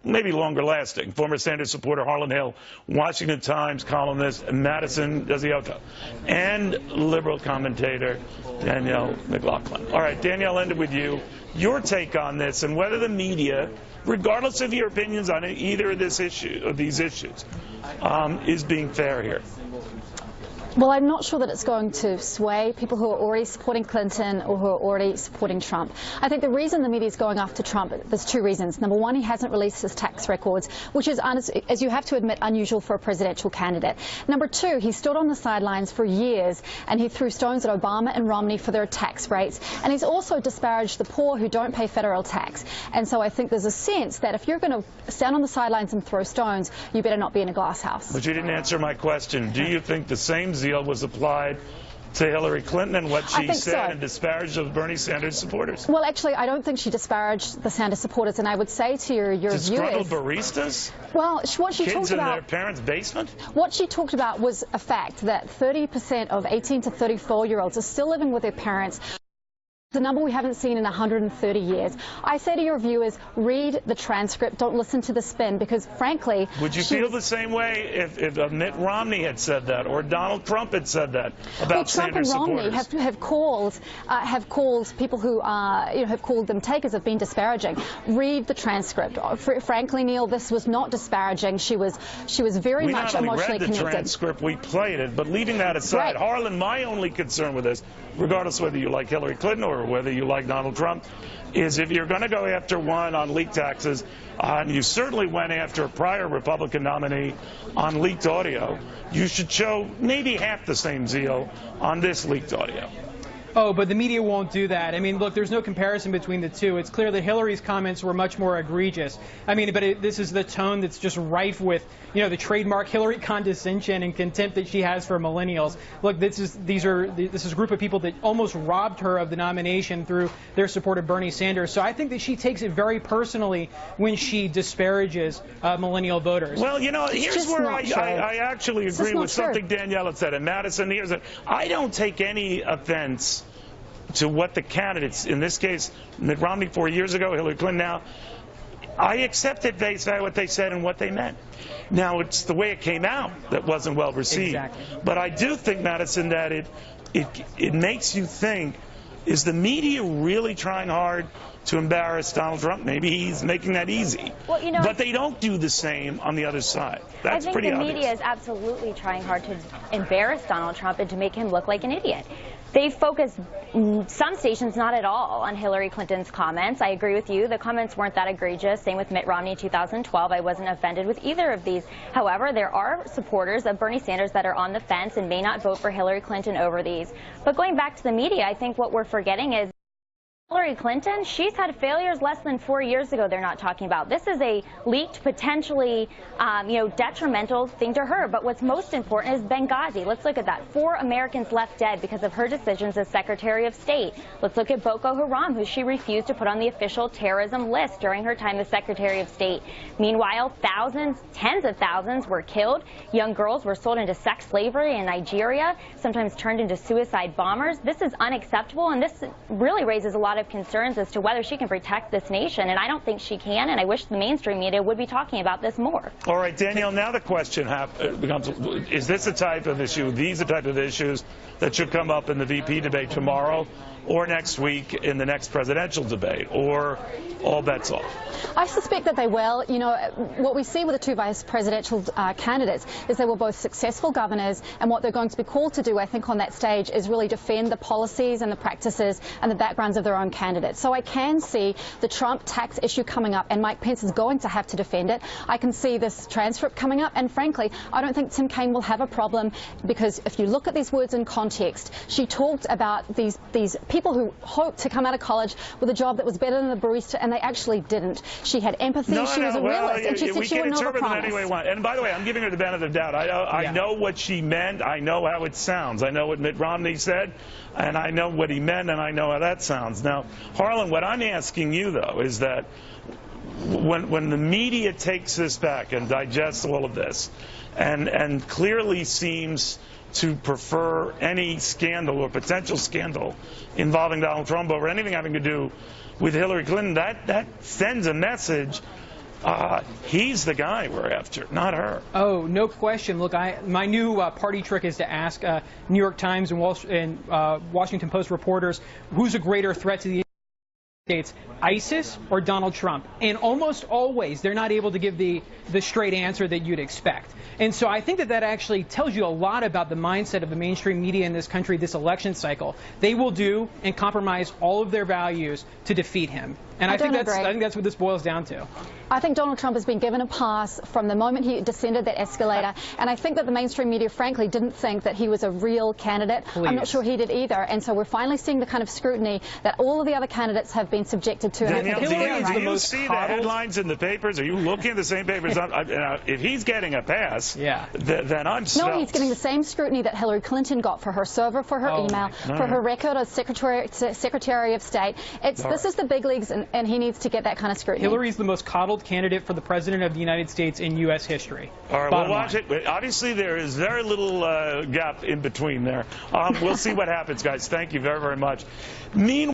maybe longer lasting. Former Sanders supporter Harlan Hill, Washington Times columnist Madison Desiota, and liberal commentator Danielle McLaughlin. All right, Danielle, ended with you. Your take on this and whether the media, regardless of your opinions on either of these issues, is being fair here. Well, I'm not sure that it's going to sway people who are already supporting Clinton or who are already supporting Trump. I think the reason the media is going after Trump, there's two reasons. Number one, he hasn't released his tax records, which is, as you have to admit, unusual for a presidential candidate. Number two, he stood on the sidelines for years and he threw stones at Obama and Romney for their tax rates. And he's also disparaged the poor who don't pay federal tax. And so I think there's a sense that if you're going to stand on the sidelines and throw stones, you better not be in a glass house. But you didn't answer my question. Do you think the same zeal was applied to Hillary Clinton and what she said and disparaged of Bernie Sanders supporters? Well, actually, I don't think she disparaged the Sanders supporters, and I would say to your viewers... Disgruntled baristas? Well, what she Kids talked about... in their parents' basement? What she talked about was a fact that 30% of 18 to 34-year-olds are still living with their parents. The number we haven't seen in 130 years. I say to your viewers, read the transcript, don't listen to the spin, because frankly... Would you feel the same way if Mitt Romney had said that, or Donald Trump had said that about Sanders supporters? Trump and Romney have called people who have called them takers, have been disparaging. Read the transcript. Frankly, Neil, this was not disparaging. She was very much emotionally connected. We not only read the transcript, we played it, but leaving that aside, right. Harlan, my only concern with this, regardless whether you like Hillary Clinton or whether you like Donald Trump, is if you're going to go after one on leaked taxes, and you certainly went after a prior Republican nominee on leaked audio, you should show maybe half the same zeal on this leaked audio. Oh, but the media won't do that. I mean, look, there's no comparison between the two. It's clear that Hillary's comments were much more egregious. I mean, but this is the tone that's just rife with, the trademark Hillary condescension and contempt that she has for millennials. Look, this is a group of people that almost robbed her of the nomination through their support of Bernie Sanders. So I think that she takes it very personally when she disparages millennial voters. Well, here's where I actually agree with something Danielle had said. And Madison, I don't take any offense to what the candidates, in this case, Mitt Romney 4 years ago, Hillary Clinton now, I accept at face value what they said and what they meant. Now, it's the way it came out that wasn't well received. Exactly. But I do think, Madison, that it makes you think, is the media really trying hard to embarrass Donald Trump? Maybe he's making that easy. Well, but they don't do the same on the other side. That's pretty obvious. I think the media is absolutely trying hard to embarrass Donald Trump and to make him look like an idiot. They focus, some stations not at all, on Hillary Clinton's comments. I agree with you. The comments weren't that egregious. Same with Mitt Romney in 2012. I wasn't offended with either of these. However, there are supporters of Bernie Sanders that are on the fence and may not vote for Hillary Clinton over these. But going back to the media, I think what we're forgetting is Hillary Clinton, she's had failures less than 4 years ago they're not talking about. This is a leaked, potentially, detrimental thing to her. But what's most important is Benghazi. Let's look at that. 4 Americans left dead because of her decisions as Secretary of State. Let's look at Boko Haram, who she refused to put on the official terrorism list during her time as Secretary of State. Meanwhile, thousands, tens of thousands were killed. Young girls were sold into sex slavery in Nigeria, sometimes turned into suicide bombers. This is unacceptable, and this really raises a lot of concerns as to whether she can protect this nation, and I don't think she can, and I wish the mainstream media would be talking about this more. All right, Danielle, now the question becomes, is this the type of issue, these are the type of issues that should come up in the VP debate tomorrow or next week in the next presidential debate, or all bets off? I suspect that they will. What we see with the two vice presidential candidates is they were both successful governors, and what they're going to be called to do, I think, on that stage is really defend the policies and the practices and the backgrounds of their own candidates. So I can see the Trump tax issue coming up, and Mike Pence is going to have to defend it. I can see this transcript coming up, and frankly, I don't think Tim Kaine will have a problem, because if you look at these words in context, she talked about these people who hoped to come out of college with a job that was better than a barista, and they actually didn't. She had empathy. She was a realist, and she said she would never promise. And by the way, I'm giving her the benefit of the doubt. I know what she meant. I know how it sounds. I know what Mitt Romney said, and I know what he meant, and I know how that sounds. Now, Harlan, what I'm asking you, though, is that when the media takes this back and digests all of this, and clearly seems to prefer any scandal or potential scandal involving Donald Trump over anything having to do with Hillary Clinton, that sends a message he's the guy we're after, not her. Oh, no question. Look, my new party trick is to ask New York Times and Washington Post reporters who's a greater threat to the States, ISIS or Donald Trump? And almost always they're not able to give the straight answer that you'd expect. And so I think that actually tells you a lot about the mindset of the mainstream media in this country this election cycle. They will do and compromise all of their values to defeat him. And I think that's what this boils down to. I think Donald Trump has been given a pass from the moment he descended that escalator, and I think that the mainstream media, frankly, didn't think that he was a real candidate. Please. I'm not sure he did either, and so we're finally seeing the kind of scrutiny that all of the other candidates have been subjected to. Danielle, do you see the headlines in the papers? Are you looking at the same papers? If he's getting a pass, then I'm stumped. No, he's getting the same scrutiny that Hillary Clinton got for her server, for her email, for her record as Secretary of State. This is the big leagues, and he needs to get that kind of scrutiny. Hillary's the most coddled candidate for the President of the United States in U.S. history. All right, we'll watch it. Obviously, there is very little gap in between there. We'll see what happens, guys. Thank you very, very much. Meanwhile,